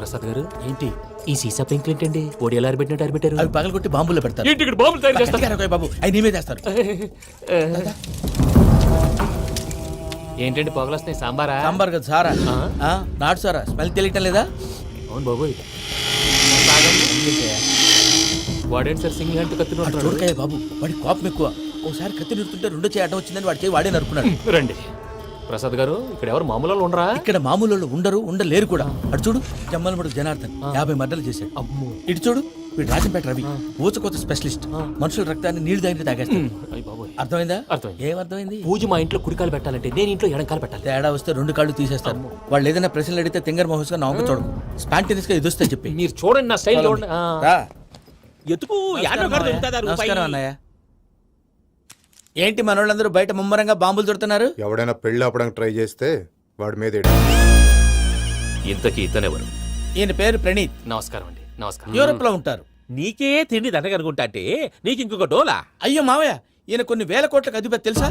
ప్రసాద్ గారు ఏంటి ఈ సీసా పెంకులు ఏంటండి ఓడి ఎలా అరబెట్టినట్టు అరబెట్టారు అవి పగలగొట్టి బాంబులో పెడతారు. ఏంటి ఇక్కడ బాంబులు తయారు చేస్తారు గట్టిగా అరవై బాబు అవి నీవే చేస్తారు. ఏంటండి పొగలొస్తున్నాయి సాంబారా సాంబార్ కదా సారా నాటు సారా స్మెల్ తెలియటం లేదా? అవును బాబోయ్ వాడేంటి సార్ సింగిల్ హ్యాండ్ కత్తి వాడు చూడకాయ బాబు వాడి కోపం ఎక్కువ. ఒకసారి కత్తి నిరుతుంటే రెండో చేయి అడ్డం వచ్చిందని వాడి చేయి వాడే నరుకున్నాడు. రండి ప్రసాద్ గారు ఇక్కడ ఎవరు మామూలు వాళ్ళు ఉండరా? ఇక్కడ మామూలు వాళ్ళు ఉండరు, ఉండలేరు కూడా. అటు చూడు జమ్మలమడు జనార్దన్ 50 మర్డర్లు చేశాడు. అమ్మో ఇటు చూడు వీడు రాజంపేట రవి ఊచకోత స్పెషలిస్ట్. మనుషుల రక్తాన్ని నీళ్లు తాగితే తాగేస్తాడు. అయ్య బాబోయ్ అర్థమైందా? అర్థమైంది. ఏమర్థమైంది? పూజ మా ఇంట్లో కుడికాలు పెట్టాలంటే నేను ఇంట్లో ఎడంకాలు పెట్టాలి. తేడా వస్తే 2 కాళ్ళు తీసేస్తారు. వాళ్ళు ఏదైనా ప్రశ్నలు అడిగితే తింగర్ మహోస్ గా నవ్వు చూడకు. స్పాంటినియస్ గా ఎదుస్తా చెప్పి. మీరు చూడండి నా స్టైల్ చూడండి. రా. ఎతుకు నమస్కారం అన్నయ్య. ఏంటి మనోళ్ళందరూ బయట ముమ్మరంగా బాంబులు దొరుకుతున్నారు? ఎవడైనా పెళ్లి ఆపడానికి ట్రై చేస్తే వాడి మీద ఇంతకీ ఇతనెవరు? ఈయన పేరు ప్రణీత్. నమస్కారం అండి. నమస్కారం. యూరోప్ లో ఉంటారు. నీకే తిండి దండగనుకుంటా అంటే నీకు ఇంకొక డోలా? అయ్యో మావయ్య ఈయన కొన్ని వేల కోట్లకు అధిపతి తెలుసా?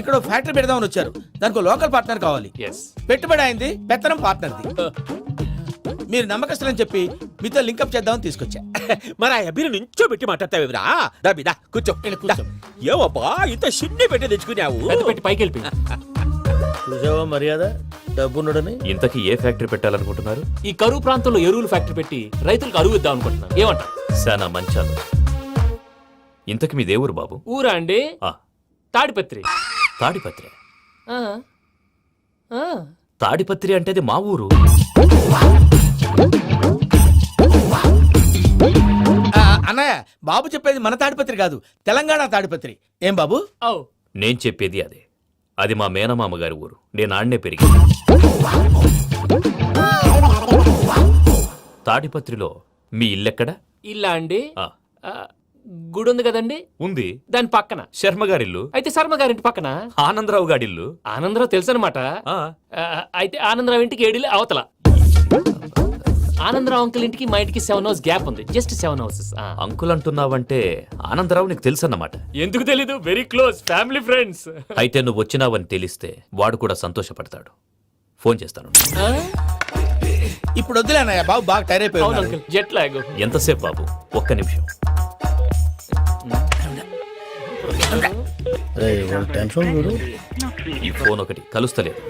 ఇక్కడ ఫ్యాక్టరీ పెడదామని వచ్చారు. దానికి లోకల్ పార్ట్నర్ కావాలి. ఎస్ పెట్టుబడి అయింది, పెత్తనం పార్ట్నర్ది. మీరు నమ్మకస్తులని చెప్పి మీతో లింకప్ చేద్దామని తీసుకొచ్చా. మరి ఆ అబ్బిని నుంచో పెట్టి మాట్లాడతావురా? దాబిదా కూర్చో. కూర్చో. ఏవబ్బా ఇంత సిన్ని పెట్టి తెచ్చుకున్నావు? పెద్ద పెట్టి పైకి వెళ్ళి చూసావా మర్యాద డబ్బున్నడని. ఇంతకీ ఏ ఫ్యాక్టరీ పెట్టాలనుకుంటున్నారు? ఈ కరువు ప్రాంతంలో ఎరువులు ఫ్యాక్టరీ పెట్టి రైతులకు అరువు ఇద్దాం అనుకుంటున్నాను. ఏమంటారు? శానా మంచాలు. ఇంతకి మీ దేవురు బాబు? ఊరా అండి ఆ, తాడిపత్రి. తాడిపత్రి. ఆ, ఆ. తాడిపత్రి అంటే అది మా ఊరు. అన్నయ్య బాబు చెప్పేది మన తాడిపత్రి కాదు, తెలంగాణ తాడిపత్రి. ఏం బాబు? ఔ. నేను చెప్పేది అదే. అది మా మేనమామ గారి ఊరు. నేను ఆడనే పెరిగి. తాడిపత్రిలో మీ ఇల్లెక్కడ? ఇల్లా అండి ఆ, ఆ, గుడి ఉంది కదండి ఉంది. దాని పక్కన. శర్మ గారిల్లు. అయితే శర్మ గారింటి పక్కన ఆనందరావు గారిల్లు. ఆనందరావు తెలుసు అనమాట. ఆ, అయితే ఆనందరావు ఇంటికి 7 అవతల. ఆనందరావు అంకుల్ ఇంటికి మా ఇంటికి 7 హౌస్ గ్యాప్ ఉంది. Just 7 houses. అంకుల్ అంటున్నావంటే ఆనందరావు నీకు తెలుసన్నమాట. ఎందుకు తెలీదు? Very close family friends. అయితే నువ్వు వచ్చినావని తెలిస్తే వాడు కూడా సంతోషపడతాడు. ఫోన్ చేస్తాను. ఇప్పుడు వద్దులే అన్నయ్య, బాబు బాగా టైర్ అవును అయిపోయింది. Uncle jet lag. ఎంతసేపు బాబు? ఒక్క నిమిషం. ఈ ఫోన్ ఒకటి కలుస్తలేదు.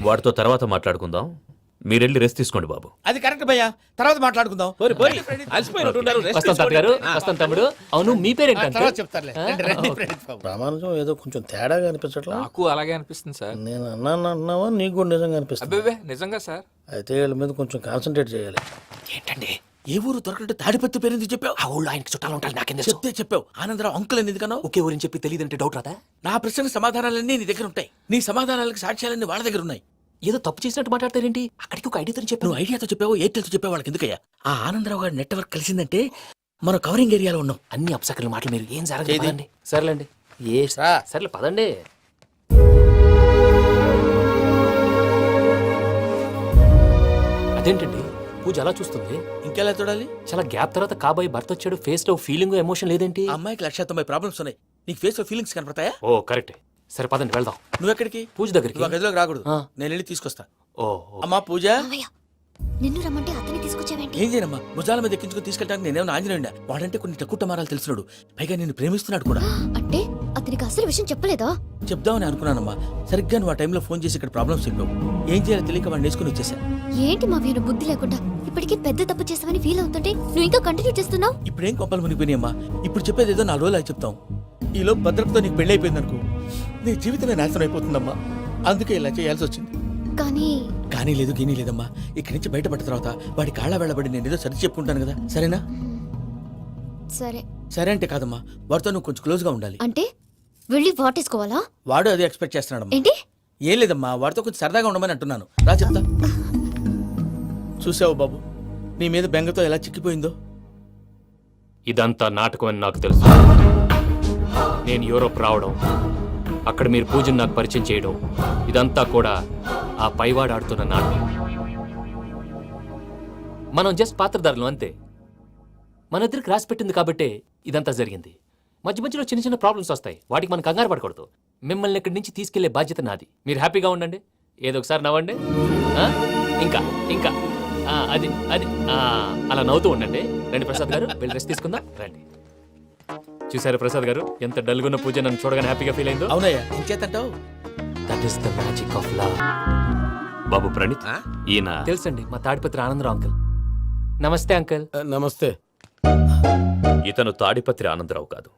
వాడితో తర్వాత మాట్లాడుకుందాం. మీరెళ్ళి రెస్ట్ తీసుకోండి బాబు. అది కరెక్ట్ భయ్యా, తర్వాత మాట్లాడుకుందాం. అలసిపోయినట్టున్నారు. రెస్ట్ వస్తాం తాత గారు. వస్తాం తమ్ముడు. అవును మీ పేరేంటి తర్వాత చెప్తారులే. రండి, రండి, ప్రణీత్ బాబు. రామానుజం ఏదో కొంచెం తేడాగా అనిపించట్లా? నాకు అలాగే అనిపిస్తుంది సార్. నేను అన్నావా నీకు కూడా నిజంగా అనిపిస్తుంది? అబ్బే నిజంగా సార్. అయితే వీళ్ళ మీద కొంచెం కాన్సన్ట్రేట్ చేయాలి. ఏంటండి ఏ ఊరు దొరకట్టు తాడిపత్రి పేరు ఎందుకు చెప్పావు? ఆ ఊళ్ళో ఆయనకి చుట్టాలు ఉంటారు. నాకేం తెలుసు? చెప్తే చెప్పావు. ఆనందరావు అంకుల్ అని ఎందుకన్నావు? ఒకే ఊరిని చెప్పి తెలియదంటే డౌట్ రాదా? నా ప్రశ్న సమాధానాలన్నీ నీ దగ్గర ఉంటాయి. నీ సమాధానాలకు సాక్ష్యాలన్నీ వాళ్ళ దగ్గర ఉన్నాయి. ఏదో తప్పు చేసినట్టు మాట్లాడతారేంటి? అక్కడికి ఒక ఐడియాతో చెప్పి నువ్వు ఐడియాతో చెప్పావు, ఎయిర్టెల్తో చెప్పావు, వాళ్ళకి ఎందుకయ్యా? ఆ ఆనందరావు గారి నెట్వర్క్ కలిసిందంటే మనం కవరింగ్ ఏరియాలో ఉన్నాం. అన్ని అప్సకల మాటలు మీరు ఏం జరగదండి. సర్లేండి. సర్లే పదండి. అదేంటండి పూజ అలా చూస్తుంది? ఇంకెలా చూడాలి? చాలా గ్యాప్ తర్వాత కాబోయే భర్త వచ్చాడు. ఫేస్ లో ఫీలింగ్ ఎమోషన్ లేదేంటి? ఆ అమ్మాయికి 190 ప్రాబ్లమ్స్ ఉన్నాయి. నీకు ఫేస్ లో ఫీలింగ్స్ కనపడతాయా? ఓ కరెక్ట్. సరే పదండి వెళ్దాం. నువ్వెక్కడికి? పూజ దగ్గరికి. నువ్వు ఆ గదిలోకి రాకూడదు. ఆ. నేను వెళ్ళి తీసుకొస్తా. ఓ అమ్మా పూజ. మావయ్య, నిన్ను రమ్మంటే అతన్ని తీసుకొచ్చావేంటి? ఏం చేయనమ్మా, భుజాల మీద ఎక్కించుకుని తీసుకెళ్ళడానికి నేనేమన్నా ఆంజనేయుడా? వాడంటే కొన్ని తక్కువ టమారాలు తెలిసినాడు. పైగా నిన్ను ప్రేమిస్తున్నాడు కూడా. అంటే అతనికి అసలు విషయం చెప్పలేదా? చెప్దామని అనుకున్నానమ్మా. సరిగ్గా నువ్వు ఆ టైంలో ఫోన్ చేసి ఇక్కడ ప్రాబ్లమ్స్ చెప్పావు. ఏం చేయాలో తెలియక వాడిని వేసుకుని వచ్చేసా. ఏంటి మావయ్య నువ్వు బుద్ధి లేకుండా ఇప్పటికే పెద్ద తప్పు చేస్తావని ఫీల్ అవుతుంటే నువ్వు ఇంకా కంటిన్యూ చేస్తున్నావు? ఇప్పుడేం కొప్పలు మునిగిపోయినాయమ్మా. ఇప్పుడు చెప్పేది ఏదో 4 రోజులు అది చెప్తాం. ఈలో భద్రతతో నీకు పెళ్లి అయిపోయింది అనుకో, నీ జీవితమే నాశనం అయిపోతుందమ్మా. అందుకే ఇలా చేయాల్సి వచ్చింది. కానీ లేదు గీనీ లేదమ్మా. ఇక్కడి నుంచి బయటపడ్డ తర్వాత వాడి కాళ్ళ వెళ్ళబడి నేను ఏదో సరి చెప్పుకుంటాను కదా, సరేనా? సరే. సరే అంటే కాదమ్మా, వాడితో నువ్వు కొంచెం క్లోజ్ గా ఉండాలి. అంటే వెళ్ళి వాటేసుకోవాలా? వాడు అదే ఎక్స్పెక్ట్ చేస్తున్నాడమ్మా. ఏంటి? ఏం లేదమ్మా, వాడితో కొంచెం సరదాగా ఉండమని అంటున్నాను. రా చెప్తా. చూసావు బాబు, నీ మీద బెంగతో ఎలా చిక్కిపోయిందో. ఇదంతా నాటకం అని నాకు తెలుసు. నేను యూరోప్ రావడం, అక్కడ మీరు పూజను నాకు పరిచయం చేయడం, ఇదంతా కూడా ఆ పైవాడు ఆడుతున్న నాటకం. మనం జస్ట్ పాత్రధారులు అంతే. మన ఇద్దరికి రాసి పెట్టింది కాబట్టే ఇదంతా జరిగింది. మధ్య మధ్యలో చిన్న చిన్న ప్రాబ్లమ్స్ వస్తాయి. వాటికి మనం కంగారు పడకూడదు. మిమ్మల్ని ఇక్కడి నుంచి తీసుకెళ్లే బాధ్యత నాది. మీరు హ్యాపీగా ఉండండి. ఏదో ఒకసారి నవ్వండి. ఇంకా ఇంకా అది అది అలా నవ్వుతూ ఉండండి. రండి ప్రసాద్ గారు, వెళ్ళి రెస్ట్ తీసుకుందాం రండి. చూసారు ప్రసాద్ గారు, ఎంత డల్గున్న పూజ నన్ను చూడగానే హ్యాపీగా ఫీల్ అయిందో. అవునయ్యా, ఇంకేతంటావు? That is the magic of love. బాబు ప్రణీత్, ఈయన తెలుసండి, మా తాడిపత్రి ఆనందరావు అంకుల్. నమస్తే అంకుల్. నమస్తే. ఇతను తాడిపత్రి ఆనందరావు కాదు,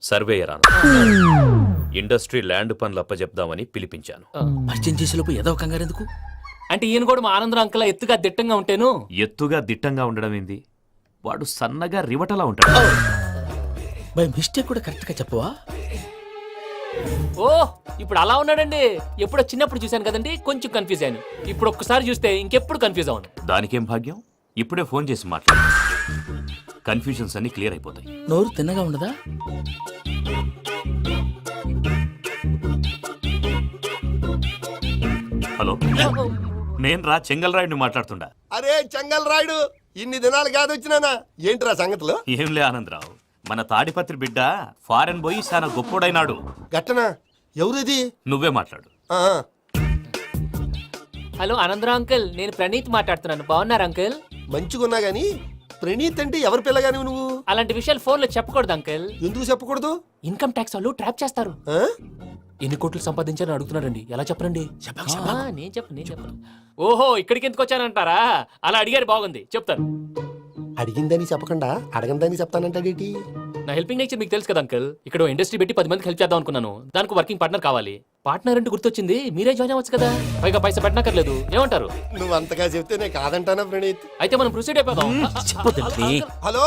సర్వేయర్ ఆనందరావు. ఇండస్ట్రీ ల్యాండ్ పనులు అప్పజెప్దామని పిలిపించాను. పరిచయం చేసేలోపు ఏదో కంగారు ఎందుకు? అంటే ఈయన కూడా మా ఆనందరావు అంకుల్ ఎత్తుగా దిట్టంగా ఉంటాను. ఎత్తుగా దిట్టంగా ఉండడం ఏంది, వాడు సన్నగా రివటలా ఉంటాడు. బై మిస్టేక్ కూడా కరెక్ట్ గా చెప్పవా? ఓ ఇప్పుడు అలా ఉన్నాడండి. ఎప్పుడో చిన్నప్పుడు చూశాను కదండి, కొంచెం కన్ఫ్యూజ్ అయ్యాను. ఇప్పుడు ఒక్కసారి చూస్తే ఇంకెప్పుడు కన్ఫ్యూజ్ అవును. దానికేం భాగ్యం, ఇప్పుడే ఫోన్ చేసి మాట్లాడు. కన్ఫ్యూజన్స్ అన్ని క్లియర్ అయిపోతాయి. నోరు తిన్నగా ఉండదా? హలో, నేను రా చెంగల్రాయుడిని మాట్లాడుతుండా. అరే చెంగల్ రాయుడు, ఇన్ని దినాలు కాదు వచ్చినానా? ఏంట్రా సంగతులు? ఏంలే ఆనందరావు, మన తాడిపత్రి బిడ్డ ఫారెన్ పోయి చాలా గొప్పోడైనాడు. గట్టనా? ఎవరిది? నువ్వే మాట్లాడు. ఆ, హలో ఆనందరావు అంకుల్, నేను ప్రణీత్ మాట్లాడుతున్నాను. బాగున్నారు అంకుల్? మంచిగున్నా గాని ప్రణీత్ అంటే ఎవరి పిల్లగాని నువ్వు? అలాంటి విషయాలు ఫోన్లో చెప్పకూడదు అంకుల్. ఎందుకు చెప్పకూడదు? ఇన్కమ్ ట్యాక్స్ వాళ్ళు ట్రాప్ చేస్తారు. ఆ? ఎన్ని కోట్లు సంపాదించాలని అడుగుతున్నారండి. ఎలా చెప్పరండి? నేను చెప్పను. ఓహో, ఇక్కడికి ఎందుకు వచ్చానంటారా? అలా అడిగారు, బాగుంది, చెప్తాను. అడిగిందని చెప్పకుండా అడగందని చెప్తానంటాడేటి? నా హెల్పింగ్ నేచర్ మీకు తెలుసు కదా అంకుల్. ఇక్కడ ఇండస్ట్రీ పెట్టి 10 మందికి హెల్ప్ చేద్దాం అనుకున్నాను. దానికి వర్కింగ్ పార్ట్నర్ కావాలి. పార్ట్నర్ అంటే గుర్తొచ్చింది, మీరే జాయిన్ అవ్వచ్చు కదా. పైగా పైసా పెట్టనక్కర్లేదు. ఏమంటారు? నువ్వు అంతగా చెప్తేనే కాదంటానా ప్రణీత్? అయితే మనం ప్రొసీడ్ అయిపోదాం. హలో,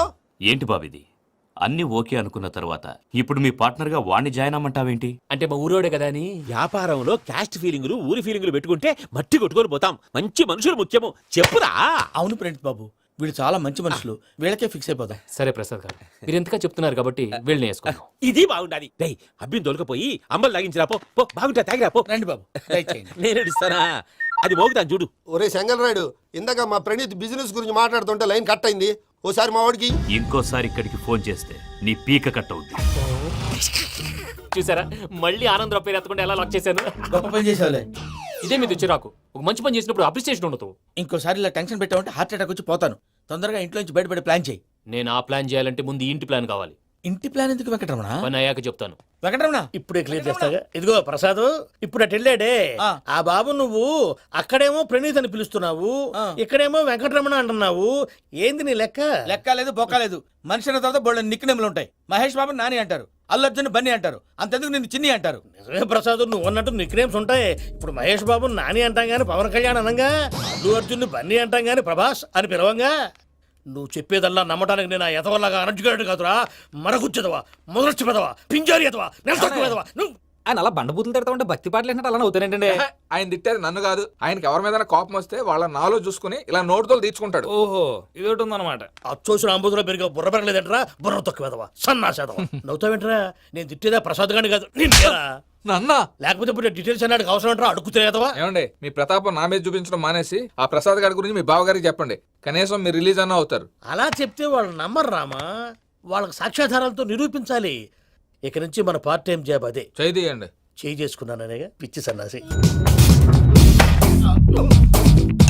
ఏంటి బాబిది, అన్ని ఓకే అనుకున్న తర్వాత ఇప్పుడు మీ పార్ట్నర్ గా వాణ్ణి జాయిన్ అమ్మంటావేంటి? అంటే మా ఊరోడే కదా అని. వ్యాపారంలో క్యాస్ట్ ఫీలింగులు ఊరి ఫీలింగులు పెట్టుకుంటే మట్టి కొట్టుకొని పోతాం. మంచి మనుషులు ముఖ్యము. చెప్పురా. అవును ప్రణీత్ బాబు, వీళ్ళు చాలా మంచి మనుషులు. వీళ్ళకే ఫిక్స్ అయిపోదాం. సరే ప్రసాద్ గారు, మీరు ఎంతగా చెప్తున్నారు కాబట్టి వీళ్ళని వేసుకున్నాం. ఇది బాగుండాలి. డై అబ్బిని దొలకపోయి అమ్మలు లాగించిరా పో. పో బాగుంటా, తాగిరా పో. రండి బాబు, దయచేయండి. నేను ఇస్తానా? అది మోగుతాను చూడు. ఒరే చెంగల్ రాయుడు, ఇందాక మా ప్రణీత్ బిజినెస్ గురించి మాట్లాడుతుంటే లైన్ కట్ అయింది. ఓసారి మా వాడికి ఇంకోసారి ఇక్కడికి ఫోన్ చేస్తే నీ పీక కట్ అవుద్ది. చూసారా, మళ్ళీ ఆనందరావు పేరు ఎత్తకుండా ఎలా లాక్ చేశాను. గొప్ప పని చేసేవాళ్ళే. ఇదే మీద చిరాకు. ఒక మంచి పని చేసినప్పుడు అప్రిసియేషన్ ఉండదు. ఇంకోసారి ఇలా టెన్షన్ పెట్టామంటే హార్ట్ అటాక్ వచ్చి పోతాను. తొందరగా ఇంట్లో నుంచి బయటపడే ప్లాన్ చేయి. నేను ఆ ప్లాన్ చేయాలంటే ముందు ఈ ఇంటి ప్లాన్ కావాలి. ఇంటి ప్లాన్ ఎందుకు వెంకటరమణ? పని అయ్యాక చెప్తాను. వెంకటరమణ, ఇప్పుడే క్లియర్ చేస్తాగా. ఇదిగో ప్రసాద్, ఇప్పుడు అటు వెళ్ళాడే ఆ. ఆ బాబు, నువ్వు అక్కడేమో ప్రణీత్ అని పిలుస్తున్నావు, ఆ. ఇక్కడేమో వెంకటరమణ అంటున్నావు. ఏంది నీ లెక్క? లెక్క లేదు, బొక్క లేదు. మనిషి అన్న తర్వాత బోళ్ళ నిక్నెములు ఉంటాయి. మహేష్ బాబు నాని అంటారు, అల్లు అర్జున్ బన్నీ అంటారు, అంతెందుకు నిన్ను చిన్ని అంటారు. నిజమే ప్రసాద్, నువ్వు అన్నట్టు నిక్నేమ్స్ ఉంటాయి. ఇప్పుడు మహేష్ బాబు నాని అంటాం గాని పవన్ కళ్యాణ్ అనంగా, అల్లు అర్జున్ బన్నీ అంటాం గాని ప్రభాస్ అని పిలవంగా. నువ్వు చెప్పేదల్లా నమ్మటానికి నేను ఎతవల్లాగా అనర్జుగాడు కాదురా. మరగుచ్చదవా, మొదలచ్చి పెదవా, పింజారి ఎదవా, నెలసొక్కు పెదవా. నువ్వు ఆయన అలా బండబూతులు తిడతా ఉంటే భక్తి పాటలు ఏంటంటే అలా అవుతానంటే. ఆయన తిట్టేది నన్ను కాదు, ఆయనకి ఎవరి మీద కోపం వస్తే వాళ్ళ నాలో చూసుకుని ఇలా నోటుతో తీర్చుకుంటాడు. ఓహో, ఇది ఒకటి ఉందన్నమాట. అచ్చోసిన అంబుధులో పెరిగే బుర్ర పెరగలేదంటరా, బుర్ర తొక్కు వెదవా, సన్నాసేదవా. నవ్వుతావేంట్రా? నేను తిట్టేదా ప్రసాద్ గాని కాదు, నిన్నేరా. నన్న లేకపోతే ఇప్పుడు డీటెయిల్స్ అన్నాడు అవసరం అంటారా? అడుగుతాయేదవా. ఏమండి, మీ ప్రతాపం నా మీద చూపించడం మానేసి ఆ ప్రసాద్ గారి గురించి మీ బావగారికి చెప్పండి. కనీసం మీరు రిలీజ్ అన్న అవుతారు. అలా చెప్తే వాళ్ళు నమ్మరు రామా. వాళ్ళకి సాక్ష్యాధారాలతో నిరూపించాలి. ఇక నుంచి మన పార్ట్ టైం జాబ్ అదే. చేయండి. చేయి చేసుకున్నాననేగా పిచ్చి సన్నాసి.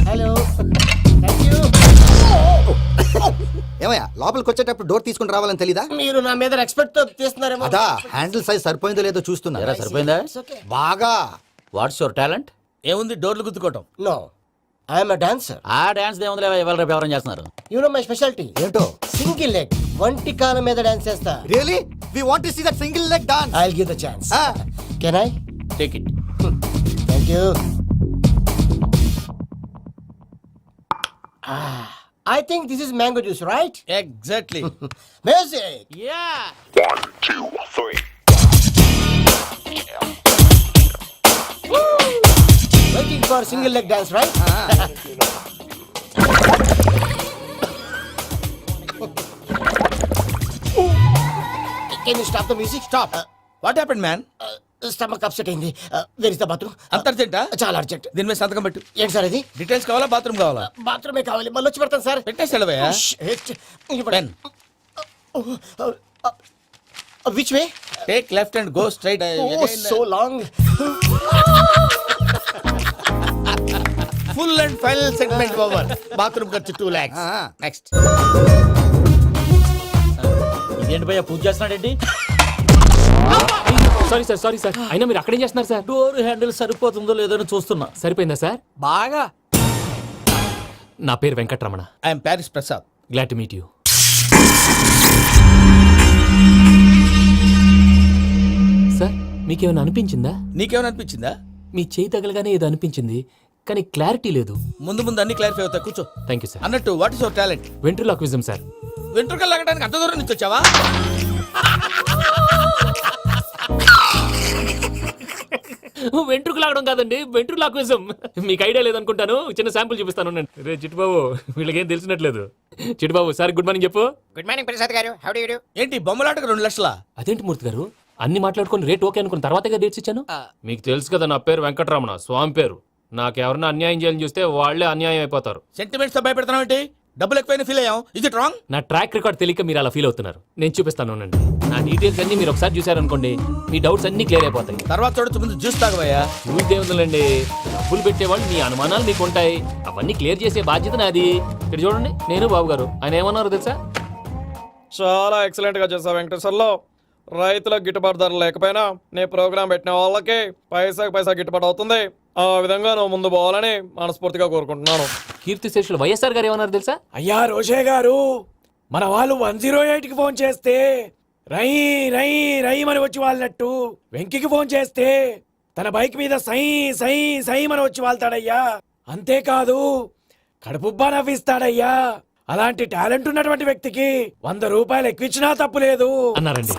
హలో, ఏమయ్యా లోపలికి వచ్చేటప్పుడు డోర్ తీసుకుని రావాలని తెలీదా? మీరు నా మీద ఎక్స్పెక్ట్ తో తీస్తున్నారేమో. అదా హ్యాండిల్ సైజ్ సరిపోయిందో లేదో చూస్తున్నా. సరిపోయిందా? బాగా. What's your talent? ఏముంది, డోర్లు గుద్దుకోవటం. No, I'm a dancer. ఆ డాన్స్ దేవుందిలే, ఇవాళ రేపు ఎవరైనా చేస్తున్నారు. You know my speciality. ఏంటో? సింగిల్ లెగ్, వంటి కాలం మీద డాన్స్ చేస్తా. Really we want to see that single leg dance. I will give the chance. Can I take it. Thank you. I think this is mango juice, right? Exactly. Music. Yeah. Waiting for single leg dance, right? Can you stop the music? Stop. What happened, man? Stomach upset అయింది. Where is the bathroom? అంత అర్జెంటా? చాలా urgent. దీని మీద సంతకం పెట్టు. ఏంటి sir ఇది? Details కావాలా, బాత్రూమ్ కావాలా? బాత్రూమే కావాలి, మళ్ళీ వచ్చి పెడతాను సార్. పెట్టేసి వెళ్ళవయ్యా. Pen. Which way? Take left and go straight. Oh, so long. Full and final settlement over. Bathroom ఖర్చు 2 lakhs. నెక్స్ట్. ఇదేంటి భయ్యా పూజ చేస్తున్నాడేంటి? సారీ సార్ అయినా మీరు అక్కడేం చేస్తున్నారు సార్? డోర్ హ్యాండిల్ సరిపోతుందో లేదో అని చూస్తున్నా. సరిపోయిందా సార్? బాగా. నా పేరు Venkatramana. I'm Paris Prasad. Glad to meet you. Sir మీకేమైనా అనిపించిందా? నీకేమైనా అనిపించిందా? మీ చేయి తగలగానే ఏదో అనిపించింది కానీ క్లారిటీ లేదు. ముందు ముందు అన్ని క్లారిఫై అవుతాయి, కూర్చో. Thank you sir. అన్నట్టు what is your talent? Ventriloquism sir. వెంట్రుకలు లాగడానికి అంత దూరం నుంచి వచ్చావా? వెంట్రుకు లాగడం కాదండి, వెంట్రులాక్విజం. మీకు ఐడియా లేదనుకుంటాను, చిన్న శాంపుల్ చూపిస్తాను. రే చిట్టుబాబు, వీళ్ళకేం తెలిసినట్లేదు. చిట్టుబాబు సార్ గుడ్ మార్నింగ్ చెప్పు. Good morning Prasad garu. How do you do? ఏంటి బొమ్మలాటకు 2 లక్షలా? అదేంటి మూర్తి గారు, అన్ని మాట్లాడుకొని రేట్ ఓకే అనుకున్న తర్వాతగా డేట్స్ ఇచ్చాను. మీకు తెలుసు కదా నా పేరు వెంకటరమణ, స్వామి పేరు. నాకెవరన్నా అన్యాయం చేయాలని చూస్తే వాళ్ళే అన్యాయం అయిపోతారు. సెంటిమెంట్స్ తో భయపెడతావు ఏంటి? డబ్బులు ఎక్కువైనా ఫీల్ అయ్యాం. Is it wrong? నా ట్రాక్ రికార్డ్ తెలియక మీరు అలా ఫీల్ అవుతున్నారు. నేను చూపిస్తాను ఉండండి. నా డీటెయిల్స్ అన్ని మీరు ఒకసారి చూసారనుకోండి, మీ డౌట్స్ అన్ని క్లియర్ అయిపోతాయి. తర్వాత చూడొచ్చు, ముందు జ్యూస్ తాగబోయా. చూస్తే ఉందండి, డబ్బులు పెట్టేవాళ్ళు మీ అనుమానాలు మీకు ఉంటాయి, అవన్నీ క్లియర్ చేసే బాధ్యత నాది. ఇక్కడ చూడండి, నేను బాబు గారు. ఆయన ఏమన్నారు తెలుసా? చాలా ఎక్సలెంట్ గా చేసావు వెంకటేశ్వర్లో. రైతులకు గిట్టుబాటు ధర లేకపోయినా నీ ప్రోగ్రాం పెట్టిన వాళ్ళకి పైసాకి పైసా గిట్టుబాటు అవుతుంది. ఆ విధంగా నువ్వు ముందు పోవాలని మనస్ఫూర్తిగా కోరుకుంటున్నాను. కీర్తి శేషులు వైఎస్ఆర్ గారు ఏమన్నారు తెలుసా? అయ్యా రోషే గారు, మన వాళ్ళు 108కి ఫోన్ చేస్తే రై రై రై అని వచ్చి వాళ్ళనట్టు, వెంకికి ఫోన్ చేస్తే తన బైక్ మీద సై సై సై అని వచ్చి వాళ్తాడయ్యా. అంతేకాదు కడుపుబ్బా నవ్విస్తాడయ్యా. అలాంటి టాలెంట్ ఉన్నటువంటి వ్యక్తికి 100 రూపాయలు ఎక్కువిచ్చినా తప్పు లేదు అన్నారండి.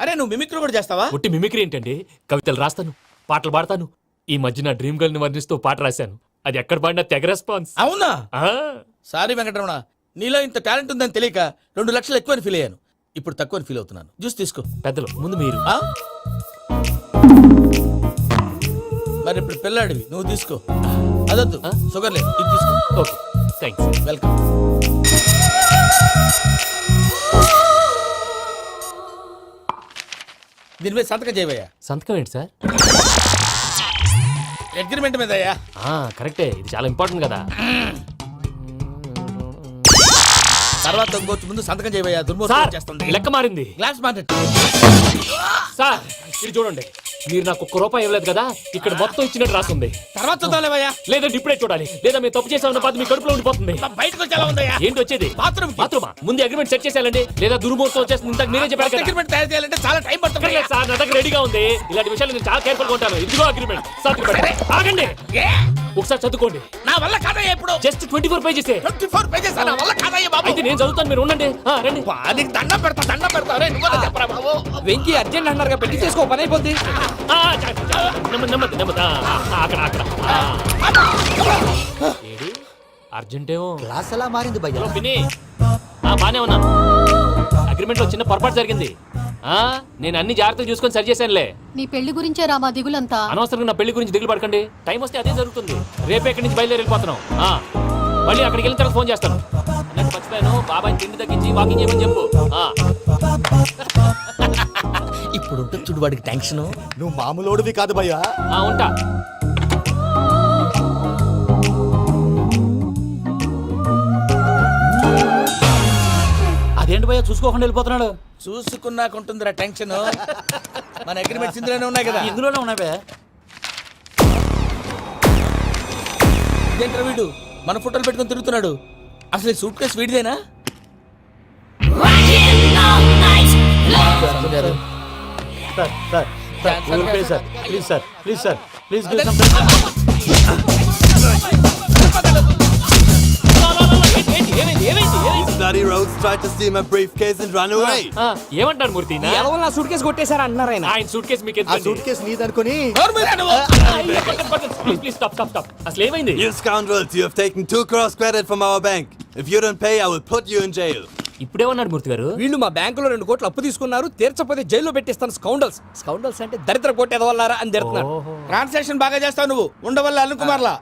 అరే నువ్వు మిమిక్రీ కూడా చేస్తావా? పుట్టి మిమిక్రీ ఏంటండి, కవితలు రాస్తాను, పాటలు పాడతాను. ఈ మధ్య నా డ్రీమ్ గర్ల్ ని వర్ణిస్తూ పాట రాశాను, అది ఎక్కడ పాడినా తెగ రెస్పాన్స్. అవునా? ఆ, సారీ వెంకటరమణ, నీలో ఇంత టాలెంట్ ఉందని తెలియక 2 లక్షలు ఎక్కువని ఫీల్ అయ్యాను. ఇప్పుడు తక్కువని ఫీల్ అవుతున్నాను. జ్యూస్ తీసుకో. పెద్దలు ముందు మీరు. ఆ? మరి ఇప్పుడు పిల్లాడివి, నువ్వు తీసుకో. అదొద్దు, షుగర్ లేదు, ఇది తీసుకో. Okay thanks. వెల్కమ్. దీని మీద సంతకం చేయవయ్యా. సంతకం ఏంటి సార్? అగ్రిమెంట్ మీద అయ్యా. కరెక్టే, ఇది చాలా ఇంపార్టెంట్ కదా. తర్వాత ఇంకొచ్చి ముందు సంతకం చేయవయ్యా. సార్ దుర్మోహం చేస్తుంది. లెక్క మారింది. Glass market. సార్ ఇది చూడండి, మీరు నాకు 1 రూపాయి ఇవ్వలేదు కదా, ఇక్కడ మొత్తం ఇచ్చినట్టు రాస్తుంది. తర్వాత చూద్దాంలేవయ్యా. లేదంటే ఇప్పుడే చూడాలి, లేదా మీరు తప్పు చేసామన్న బాధ మీ కడుపులో ఉండిపోతుంది. బయటకు వచ్చేలా ఉందయ్యా. ఏంటి వచ్చేది? బాత్రూమ్ బాత్రూమా? ముందు అగ్రిమెంట్ సెట్ చేసేయాలండి, లేదా దుర్మూర్తం వచ్చేస్తుంది. ఇంతకు మీరే చెప్పారు కదా. అగ్రిమెంట్ తయారు చేయాలంటే చాలా టైం పడుతుంది. అక్కర్లేదు సార్, నా దగ్గర రెడీగా ఉంది. ఇలాంటి విషయాలు నేను చాలా కేర్ఫుల్ గా ఉంటాను. ఇదిగో అగ్రిమెంట్. ఆగండి, ఒకసారి చదువుకోండి. నా వల్ల కాదయ్యా. ఇప్పుడు జస్ట్ 24 పేజెస్. 24 పేజెస్ నా వల్ల కాదయ్యా బాబు. అయితే నేను చదువుతాను, మీరు ఉండండి. రండి. నీకు దండం పెడతా. రే నువ్వు చెప్పరా బాబు. వెంకీ అర్జెంట్ అన్నారుగా, పెట్టి చేసుకో, పని అయిపోద్ది. నెమ్మది. అక్కడ ఏడి అర్జెంటేమో. క్లాస్ ఎలా మారింది భయ్యా? హలో పిన్ని, బానే ఉన్నాను. అగ్రిమెంట్ లో చిన్న పొరపాటు జరిగింది. నేను అన్ని జాగ్రత్తలు చూసుకొని సరి చేశానులే. నీ పెళ్లి గురించే రామా దిగులంతా. అనవసరంగా నా పెళ్లి గురించి దిగులు పడకండి. టైం వస్తే అదే జరుగుతుంది. రేపే ఇక్కడి నుంచి బయలుదేరి వెళ్ళిపోతున్నాం. మళ్ళీ అక్కడికి వెళ్ళిన తర్వాత ఫోన్ చేస్తాను. అన్నట్టు మర్చిపోయాను, బాబాయ్ తిండి తగ్గించి వాకింగ్ చేయమని చెప్పు. ఇప్పుడు ఉంటుంది చూడు వాడికి టెన్షన్. నువ్వు మామూలోడివి కాదు భయ్యా. ఉంటా. అదేంటి భయ్యా చూసుకోకుండా వెళ్ళిపోతున్నాడు? చూసుకున్నాకుంటుందిరా టెన్షన్. మన అగ్రిమెంట్స్ ఇందులోనే ఉన్నాయి కదా. ఇందులోనే ఉన్నాయి భయ్యా. ఇదేంట్రా వీడు మన ఫోటోలు పెట్టుకొని తిరుగుతున్నాడు? అసలు సూట్ కేసు వీడిదేనా? ఏమంటారు మూర్తి? నా సూట్ కేసు కొట్టేశారు అంటున్నారు ఆయన. ఆయన సూట్ కేసు మీకు ఆ సూట్ కేసు నీదనుకుని ప్లీజ్ స్టాప్. అసలు ఏమైంది? You scoundrels, you have taken 2 crores credit from our bank. If you don't pay, I will put you in jail. ఇప్పుడేమన్నాడు మూర్తి గారు? వీళ్ళు మా బ్యాంకులో 2 కోట్లు అప్పు తీసుకున్నారు, తీర్చపోతే జైల్లో పెట్టిస్తాను. స్కౌండల్స్ అంటే దరిద్ర కొట్టేదవల్లారా అని తిడుతున్నారు. ట్రాన్సాక్షన్ బాగా చేస్తావు నువ్వు. ఉండవల్ల అల్లు కుమార్లా.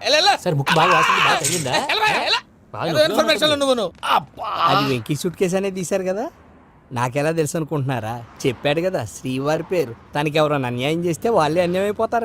సార్ ముక్కు బాగా వాసింది, బాగా తగ్గిందా? ఇన్ఫర్మేషన్ నువ్వు. అది వెంకీ సూట్ కేసు అనేది తీశారు కదా, నాకెలా తెలుసు అనుకుంటున్నారా? చెప్పాడు కదా శ్రీవారి పేరు. తనకి ఎవరైనా అన్యాయం చేస్తే వాళ్ళే అన్యాయం అయిపోతారు.